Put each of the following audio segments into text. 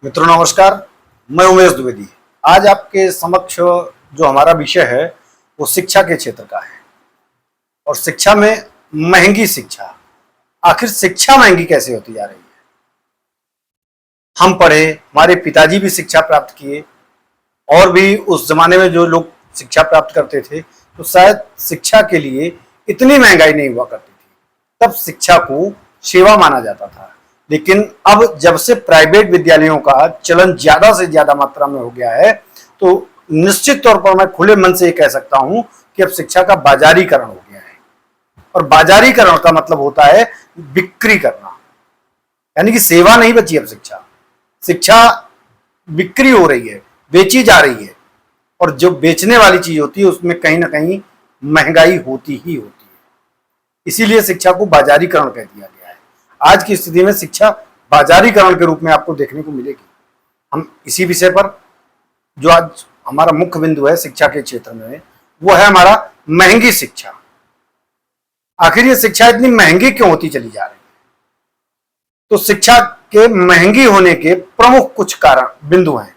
मित्रों नमस्कार, मैं उमेश द्विवेदी। आज आपके समक्ष जो हमारा विषय है वो शिक्षा के क्षेत्र का है और शिक्षा में महंगी शिक्षा। आखिर शिक्षा महंगी कैसे होती जा रही है? हम पढ़े, हमारे पिताजी भी शिक्षा प्राप्त किए और भी उस जमाने में जो लोग शिक्षा प्राप्त करते थे तो शायद शिक्षा के लिए इतनी महंगाई नहीं हुआ करती थी। तब शिक्षा को सेवा माना जाता था। लेकिन अब जब से प्राइवेट विद्यालयों का चलन ज्यादा से ज्यादा मात्रा में हो गया है तो निश्चित तौर पर मैं खुले मन से ये कह सकता हूं कि अब शिक्षा का बाजारीकरण हो गया है। और बाजारीकरण का मतलब होता है बिक्री करना, यानी कि सेवा नहीं बची। अब शिक्षा शिक्षा बिक्री हो रही है, बेची जा रही है और जो बेचने वाली चीज होती है उसमें कहीं ना कहीं महंगाई होती ही होती है। इसीलिए शिक्षा को बाजारीकरण कह दिया गया है। आज की स्थिति में शिक्षा बाजारीकरण के रूप में आपको देखने को मिलेगी। हम इसी विषय पर जो आज हमारा मुख्य बिंदु है शिक्षा के क्षेत्र में वो है हमारा महंगी शिक्षा। आखिर ये शिक्षा इतनी महंगी क्यों होती चली जा रही है? तो शिक्षा के महंगी होने के प्रमुख कुछ कारण बिंदु हैं।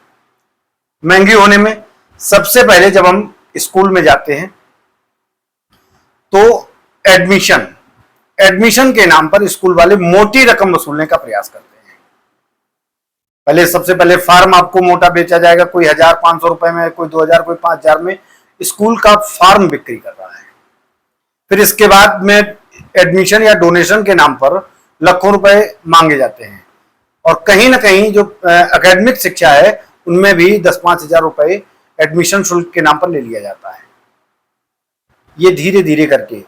महंगी होने में सबसे पहले जब हम स्कूल में जाते हैं तो एडमिशन के नाम पर स्कूल वाले मोटी रकम वसूलने का प्रयास करते हैं। सबसे पहले फार्म आपको मोटा बेचा जाएगा, कोई 1,500 रुपए में, कोई 2,000, कोई 5,000 में स्कूल का फार्म बिक्री कर रहा है। फिर इसके बाद में एडमिशन या डोनेशन के नाम पर लाखों रुपए मांगे जाते हैं और कहीं ना कहीं जो एकेडमिक शिक्षा है उनमें भी 10-5 हजार रुपए एडमिशन शुल्क के नाम पर ले लिया जाता है। ये धीरे धीरे करके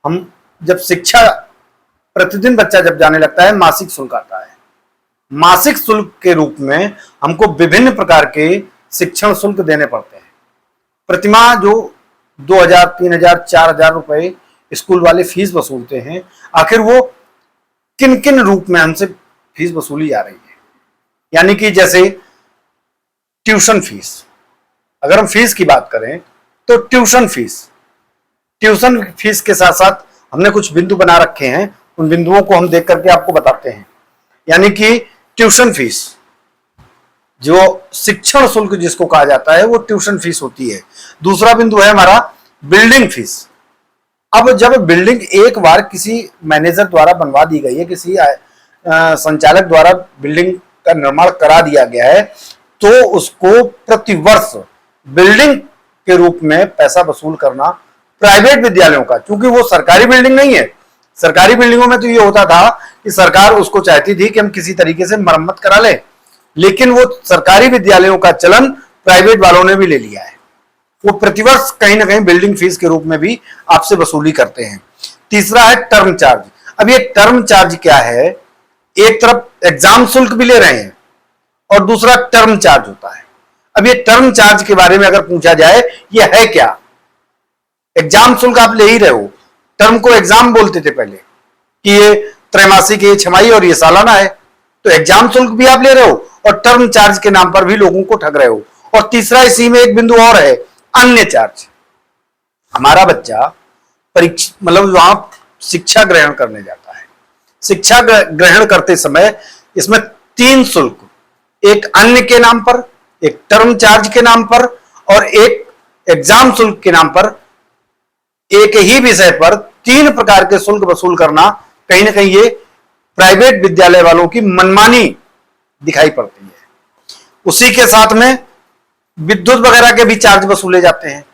हम जब शिक्षा प्रतिदिन बच्चा जब जाने लगता है मासिक शुल्क आता है। मासिक शुल्क के रूप में हमको विभिन्न प्रकार के शिक्षण शुल्क देने पड़ते हैं। प्रतिमाह जो 2,000, 3,000, 4,000 रुपए स्कूल वाले फीस वसूलते हैं, आखिर वो किन किन रूप में हमसे फीस वसूली जा रही है? यानी कि जैसे ट्यूशन फीस, अगर हम फीस की बात करें तो ट्यूशन फीस के साथ साथ हमने कुछ बिंदु बना रखे हैं। उन बिंदुओं को हम देख करके आपको बताते हैं। यानी कि ट्यूशन फीस, जो शिक्षण शुल्क जिसको कहा जाता है, वो ट्यूशन फीस होती है। दूसरा बिंदु है हमारा बिल्डिंग फीस। अब जब बिल्डिंग एक बार किसी मैनेजर द्वारा बनवा दी गई है, किसी संचालक द्वारा बिल्डिंग का निर्माण करा दिया गया है, तो उसको प्रतिवर्ष बिल्डिंग के रूप में पैसा वसूल करना प्राइवेट विद्यालयों का, क्योंकि वो सरकारी बिल्डिंग नहीं है। सरकारी बिल्डिंगों में तो ये होता था कि सरकार उसको चाहती थी कि हम किसी तरीके से मरम्मत करा लें, लेकिन वो सरकारी विद्यालयों का चलन प्राइवेट वालों ने भी ले लिया है। वो प्रतिवर्ष कहीं ना कहीं बिल्डिंग फीस के रूप में भी आपसे वसूली करते हैं। तीसरा है टर्म चार्ज। अब ये टर्म चार्ज क्या है? एक तरफ एग्जाम शुल्क भी ले रहे हैं और दूसरा टर्म चार्ज होता है। अब ये टर्म चार्ज के बारे में अगर पूछा जाए ये है क्या? एग्जाम शुल्क आप ले ही रहे हो, टर्म को एग्जाम बोलते थे पहले कि ये त्रैमासिक, ये छमाही और ये सालाना है, तो एग्जाम शुल्क भी आप ले रहे हो और टर्म चार्ज के नाम पर भी लोगों को ठग रहे हो। और तीसरा इसी में एक बिंदु और है, अन्य चार्ज। हमारा बच्चा परीक्षा मतलब वहां शिक्षा ग्रहण करने जाता है। शिक्षा ग्रहण करते समय इसमें 3 शुल्क, एक अन्य के नाम पर, एक टर्म चार्ज के नाम पर और एक एग्जाम शुल्क के नाम पर, एक ही विषय पर 3 प्रकार के शुल्क वसूल करना कहीं ना कहीं ये प्राइवेट विद्यालय वालों की मनमानी दिखाई पड़ती है। उसी के साथ में विद्युत वगैरह के भी चार्ज वसूले जाते हैं।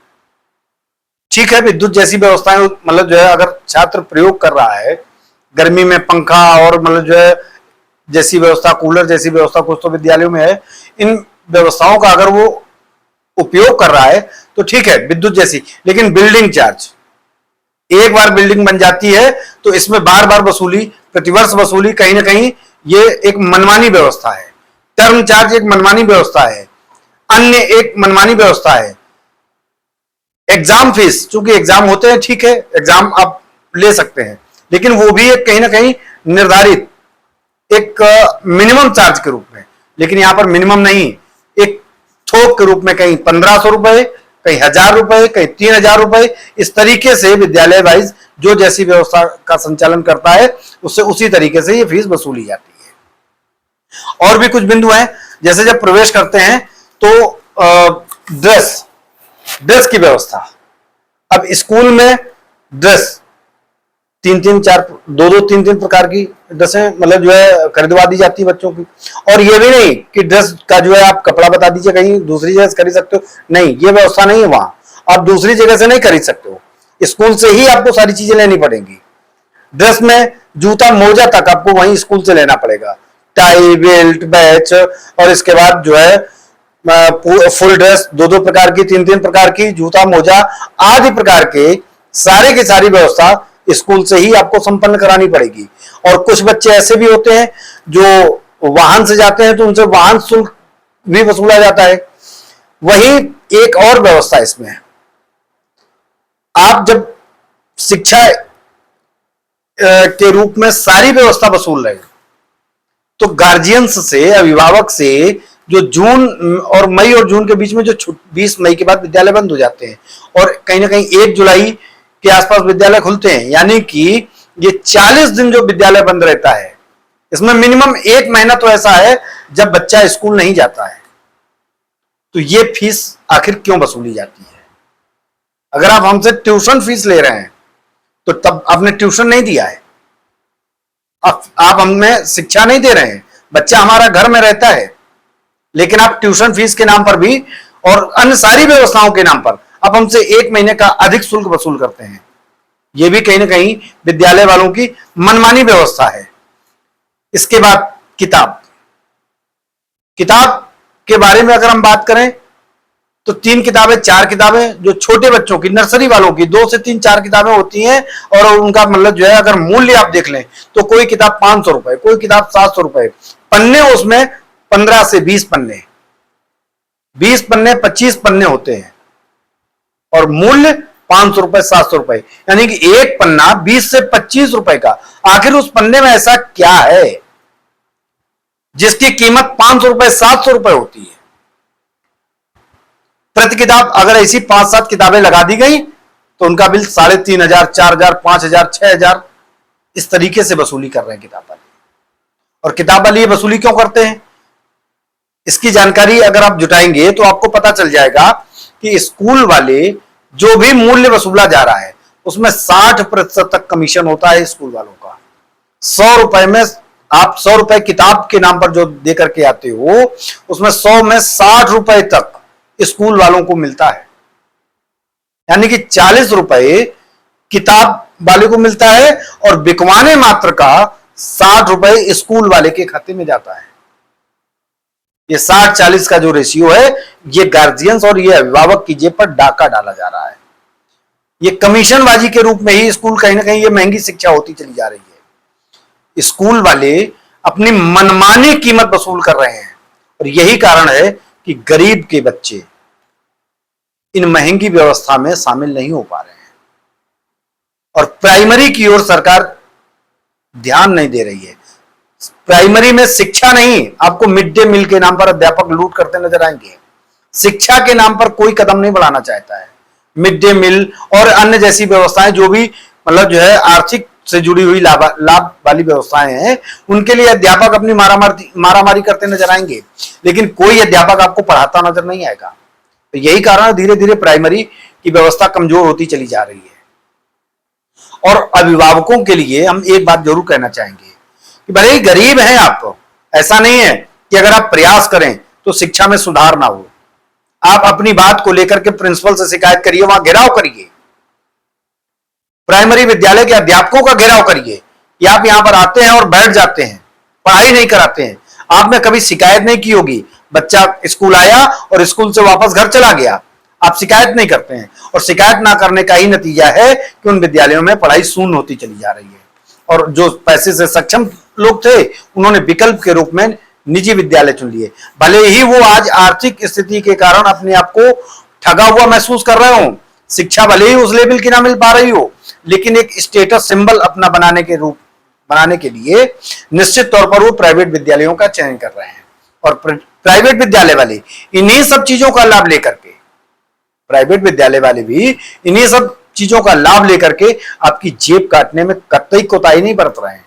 ठीक है, विद्युत जैसी व्यवस्थाएं मतलब जो है, अगर छात्र प्रयोग कर रहा है, गर्मी में पंखा और मतलब जो है जैसी व्यवस्था, कूलर जैसी व्यवस्था कुछ तो विद्यालयों में है, इन व्यवस्थाओं का अगर वो उपयोग कर रहा है तो ठीक है, विद्युत जैसी। लेकिन बिल्डिंग चार्ज, एक बार बिल्डिंग बन जाती है तो इसमें बार बार वसूली, प्रतिवर्ष वसूली, कहीं ना कहीं ये एक मनमानी व्यवस्था है। टर्म चार्ज एक मनमानी व्यवस्था है, अन्य एक मनमानी व्यवस्था है। एग्जाम फीस, चूंकि एग्जाम होते हैं, ठीक है, एग्जाम आप ले सकते हैं, लेकिन वो भी एक कहीं ना कहीं निर्धारित एक मिनिमम चार्ज के रूप में, लेकिन यहां पर मिनिमम नहीं, एक थोक के रूप में, कहीं 1,500 रुपए, कहीं 1,000 रुपए, कहीं 3,000 रुपए, इस तरीके से विद्यालय वाइज जो जैसी व्यवस्था का संचालन करता है उससे उसी तरीके से ये फीस वसूली जाती है। और भी कुछ बिंदु हैं, जैसे जब प्रवेश करते हैं तो ड्रेस की व्यवस्था। अब स्कूल में ड्रेस तीन तीन प्रकार की ड्रेसें मतलब जो है खरीदवा दी जाती है बच्चों की। और ये भी नहीं कि ड्रेस का जो है आप कपड़ा बता दीजिए कहीं दूसरी जगह से खरीद सकते हो, नहीं, ये व्यवस्था नहीं है। वहां आप दूसरी जगह से नहीं खरीद सकते हो, स्कूल से ही आपको सारी चीजें लेनी पड़ेंगी। ड्रेस में जूता मोजा तक आपको वहीं स्कूल से लेना पड़ेगा, टाई बेल्ट बैच, और इसके बाद जो है फुल ड्रेस, दो प्रकार की, तीन प्रकार की, जूता मोजा आदि प्रकार के सारे की सारी व्यवस्था स्कूल से ही आपको संपन्न करानी पड़ेगी। और कुछ बच्चे ऐसे भी होते हैं जो वाहन से जाते हैं तो उनसे वाहन शुल्क भी वसूला जाता है। वही एक और व्यवस्था इसमें है, आप जब शिक्षा के रूप में सारी व्यवस्था वसूल रहे तो गार्जियंस से, अभिभावक से, जो जून और मई और जून के बीच में जो 20 मई के बाद विद्यालय बंद हो जाते हैं और कहीं ना कहीं 1 जुलाई के आसपास विद्यालय खुलते हैं, यानी कि ये 40 दिन जो विद्यालय बंद रहता है, इसमें मिनिमम 1 महीना तो ऐसा है जब बच्चा स्कूल नहीं जाता है। तो ये फीस आखिर क्यों वसूली जाती है? अगर आप हमसे ट्यूशन फीस ले रहे हैं तो तब आपने ट्यूशन नहीं दिया है, आप हमें शिक्षा नहीं दे रहे हैं, बच्चा हमारा घर में रहता है, लेकिन आप ट्यूशन फीस के नाम पर भी और अन्य सारी व्यवस्थाओं के नाम पर आप हमसे 1 महीने का अधिक शुल्क वसूल करते हैं। यह भी कहीं ना कहीं विद्यालय वालों की मनमानी व्यवस्था है। इसके बाद किताब के बारे में अगर हम बात करें तो 3 किताबें 4 किताबें जो छोटे बच्चों की, नर्सरी वालों की 2 से 3 4 किताबें होती हैं, और उनका मतलब जो है अगर मूल्य आप देख लें तो कोई किताब 500 रुपए, कोई किताब 700 रुपए, पन्ने उसमें 15 से 20 पन्ने, 20 पन्ने 25 पन्ने होते हैं, और मूल्य 500 रुपए 700 रुपए, यानी कि एक पन्ना 20 से 25 रुपए का। आखिर उस पन्ने में ऐसा क्या है जिसकी कीमत 500 रुपए 700 रुपए होती है? प्रति किताब अगर ऐसी 5-7 किताबें लगा दी गई तो उनका बिल 3500, 4000, 5000, 6000 इस तरीके से वसूली कर रहे हैं किताब वाले। और किताब वाले ये वसूली क्यों करते हैं, इसकी जानकारी अगर आप जुटाएंगे तो आपको पता चल जाएगा कि स्कूल वाले जो भी मूल्य वसूला जा रहा है उसमें 60% तक कमीशन होता है स्कूल वालों का। 100 रुपए में आप 100 रुपए किताब के नाम पर जो दे करके आते हो, उसमें 100 में 60 रुपए तक स्कूल वालों को मिलता है, यानी कि 40 रुपए किताब वाले को मिलता है और बिकवाने मात्र का 60 रुपए स्कूल वाले के खाते में जाता है। ये 60-40 का जो रेशियो है, ये गार्जियंस और ये अभिभावक की जेब पर डाका डाला जा रहा है। ये कमीशनबाजी के रूप में ही स्कूल कहीं ना कहीं ये महंगी शिक्षा होती चली जा रही है। स्कूल वाले अपनी मनमानी कीमत वसूल कर रहे हैं और यही कारण है कि गरीब के बच्चे इन महंगी व्यवस्था में शामिल नहीं हो पा रहे हैं। और प्राइमरी की ओर सरकार ध्यान नहीं दे रही है। प्राइमरी में शिक्षा नहीं, आपको मिड डे मील के नाम पर अध्यापक लूट करते नजर आएंगे। शिक्षा के नाम पर कोई कदम नहीं बढ़ाना चाहता है। मिड डे मील और अन्य जैसी व्यवस्थाएं जो भी मतलब जो है आर्थिक से जुड़ी हुई लाभ वाली व्यवस्थाएं हैं, उनके लिए अध्यापक अपनी मारामारी करते नजर आएंगे, लेकिन कोई अध्यापक आपको पढ़ाता नजर नहीं आएगा। तो यही कारण धीरे धीरे प्राइमरी की व्यवस्था कमजोर होती चली जा रही है। और अभिभावकों के लिए हम एक बात जरूर कहना चाहेंगे कि भले ही गरीब हैं आप, ऐसा नहीं है कि अगर आप प्रयास करें तो शिक्षा में सुधार ना हो। आप अपनी बात को लेकर के प्रिंसिपल से शिकायत करिए, वहां घेराव करिए, प्राइमरी विद्यालय के अध्यापकों का घेराव करिए कि आप यहां पर आते हैं और बैठ जाते हैं, पढ़ाई नहीं कराते हैं। आपने कभी शिकायत नहीं की होगी, बच्चा स्कूल आया और स्कूल से वापस घर चला गया, आप शिकायत नहीं करते हैं, और शिकायत ना करने का ही नतीजा है कि उन विद्यालयों में पढ़ाई शून्य होती चली जा रही है। और जो पैसे से सक्षम लोग थे, उन्होंने विकल्प के रूप में निजी विद्यालय चुन लिए। भले ही वो आज आर्थिक स्थिति के कारण अपने आप को ठगा हुआ महसूस कर रहे हो, शिक्षा भले ही उस लेवल की ना मिल पा रही हो, लेकिन एक स्टेटस सिंबल अपना बनाने के लिए निश्चित तौर पर वो प्राइवेट विद्यालयों का चयन कर रहे हैं। और प्राइवेट विद्यालय वाले इन्हीं सब चीजों का लाभ लेकर के, प्राइवेट विद्यालय वाले भी इन्हीं सब चीजों का लाभ लेकर के आपकी जेब काटने में कतई कोताही नहीं बरत रहे हैं।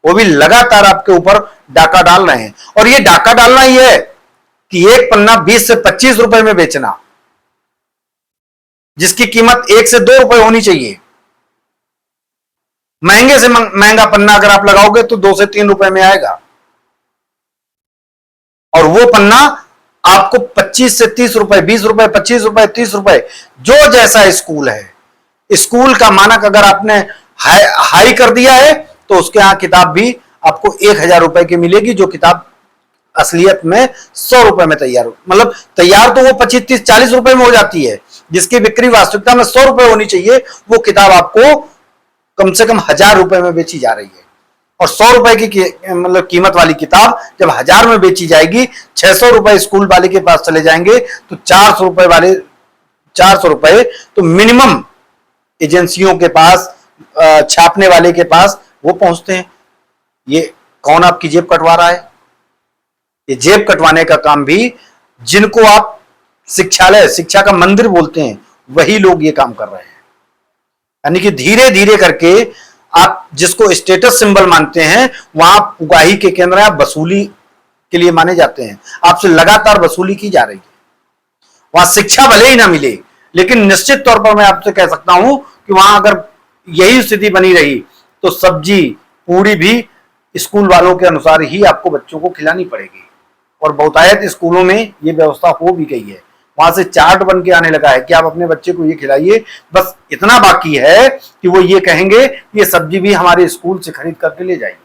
वो भी लगातार आपके ऊपर डाका डाल रहे हैं। और ये डाका डालना ही है, कि एक पन्ना 20 से 25 रुपए में बेचना, जिसकी कीमत 1 से 2 रुपए होनी चाहिए। महंगे से महंगा पन्ना अगर आप लगाओगे तो 2 से 3 रुपए में आएगा, और वो पन्ना आपको 25 से 30 रुपए, 20 रुपए, 25 रुपए, 30 रुपए, जो जैसा स्कूल है, स्कूल का मानक अगर आपने हाई कर दिया है तो उसके यहां किताब भी आपको 1000 रुपए की मिलेगी, जो किताब असलियत में 100 रुपए में तैयार, मतलब तैयार तो वो 25, 30, 40 रुपए में हो जाती है, जिसकी बिक्री वास्तविकता में 100 रुपए होनी चाहिए, वो किताब आपको कम से कम 1000 रुपए में बेची जा रही है। और 100 रुपए की मतलब कीमत वाली किताब जब 1000 में बेची जाएगी, 600 रुपए स्कूल वाले के पास चले जाएंगे, तो 400 रुपए वाले 400 रुपए तो मिनिमम एजेंसियों के पास, छापने वाले के पास वो पहुंचते हैं। ये कौन आपकी जेब कटवा रहा है? ये जेब कटवाने का काम भी जिनको आप शिक्षालय, शिक्षा का मंदिर बोलते हैं, वही लोग ये काम कर रहे हैं। यानी कि धीरे धीरे करके आप जिसको स्टेटस सिंबल मानते हैं, वहां उगाही के केंद्र आप वसूली के लिए माने जाते हैं, आपसे लगातार वसूली की जा रही है। वहां शिक्षा भले ही ना मिले, लेकिन निश्चित तौर पर मैं आपसे कह सकता हूं कि वहां अगर यही स्थिति बनी रही तो सब्जी पूरी भी स्कूल वालों के अनुसार ही आपको बच्चों को खिलानी पड़ेगी। और बहुतायत स्कूलों में ये व्यवस्था हो भी गई है, वहां से चार्ट बन के आने लगा है कि आप अपने बच्चे को ये खिलाइए। बस इतना बाकी है कि वो ये कहेंगे ये सब्जी भी हमारे स्कूल से खरीद करके ले जाइए,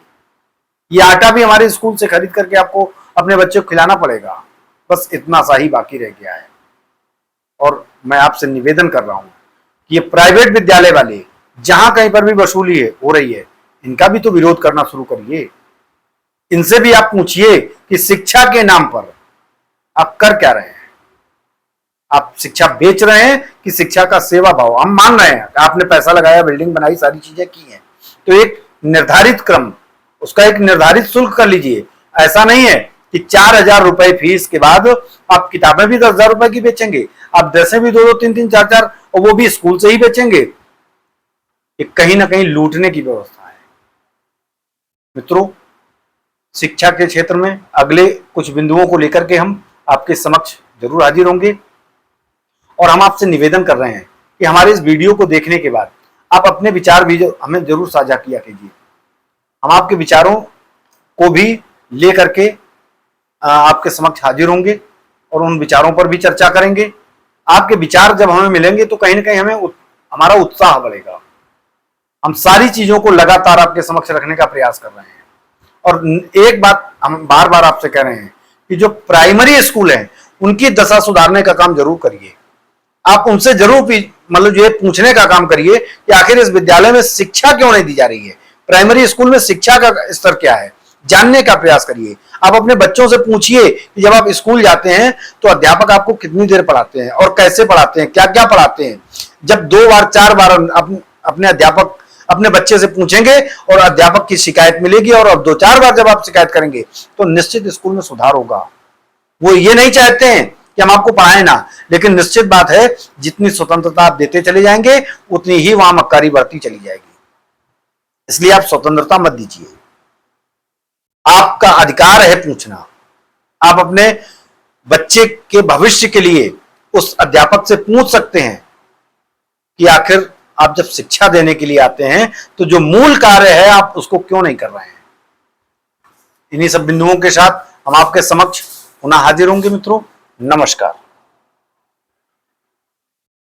ये आटा भी हमारे स्कूल से खरीद करके आपको अपने बच्चे को खिलाना पड़ेगा। बस इतना सा ही बाकी रह गया है। और मैं आपसे निवेदन कर रहा हूं कि ये प्राइवेट विद्यालय वाले जहां कहीं पर भी वसूली हो रही है, इनका भी तो विरोध करना शुरू करिए। इनसे भी आप पूछिए कि शिक्षा के नाम पर आप कर क्या रहे हैं? आप शिक्षा बेच रहे हैं कि शिक्षा का सेवा भाव? हम मान रहे हैं आपने पैसा लगाया, बिल्डिंग बनाई, सारी चीजें की हैं, तो एक निर्धारित क्रम, उसका एक निर्धारित शुल्क कर लीजिए। ऐसा नहीं है कि 4000 रुपए फीस के बाद आप किताबें भी 10,000 रुपए की बेचेंगे, आप ड्रेसें भी 2-2, 3-3, 4-4, और वो भी स्कूल से ही बेचेंगे। ये कहीं ना कहीं लूटने की व्यवस्था है। मित्रों, शिक्षा के क्षेत्र में अगले कुछ बिंदुओं को लेकर के हम आपके समक्ष जरूर हाजिर होंगे। और हम आपसे निवेदन कर रहे हैं कि हमारे इस वीडियो को देखने के बाद आप अपने विचार भी हमें जरूर साझा किया कीजिए। हम आपके विचारों को भी लेकर के आपके समक्ष हाजिर होंगे और उन विचारों पर भी चर्चा करेंगे। आपके विचार जब हमें मिलेंगे तो कहीं ना कहीं हमारा उत्साह बढ़ेगा। हम सारी चीजों को लगातार आपके समक्ष रखने का प्रयास कर रहे हैं। और एक बात हम बार बार आपसे कह रहे हैं कि जो प्राइमरी स्कूल हैं, उनकी दशा सुधारने का काम जरूर करिए। आप उनसे जरूर मतलब ये पूछने का काम करिए कि आखिर इस विद्यालय में शिक्षा क्यों नहीं दी जा रही है, प्राइमरी स्कूल में शिक्षा का स्तर क्या है, जानने का प्रयास करिए। आप अपने बच्चों से पूछिए कि जब आप स्कूल जाते हैं तो अध्यापक आपको कितनी देर पढ़ाते हैं और कैसे पढ़ाते हैं, क्या क्या पढ़ाते हैं। जब 2 बार 4 बार अपने अध्यापक अपने बच्चे से पूछेंगे और अध्यापक की शिकायत मिलेगी, और अब 2-4 बार जब आप शिकायत करेंगे तो निश्चित स्कूल में सुधार होगा। वो ये नहीं चाहते हैं कि हम आपको पढ़ाएं ना, लेकिन निश्चित बात है जितनी स्वतंत्रता आप देते चले जाएंगे उतनी ही वहां मक्कारी बढ़ती चली जाएगी। इसलिए आप स्वतंत्रता मत दीजिए। आपका अधिकार है पूछना। आप अपने बच्चे के भविष्य के लिए उस अध्यापक से पूछ सकते हैं कि आखिर आप जब शिक्षा देने के लिए आते हैं तो जो मूल कार्य है आप उसको क्यों नहीं कर रहे हैं। इन्हीं सब बिंदुओं के साथ हम आपके समक्ष पुनः हाजिर होंगे। मित्रों, नमस्कार।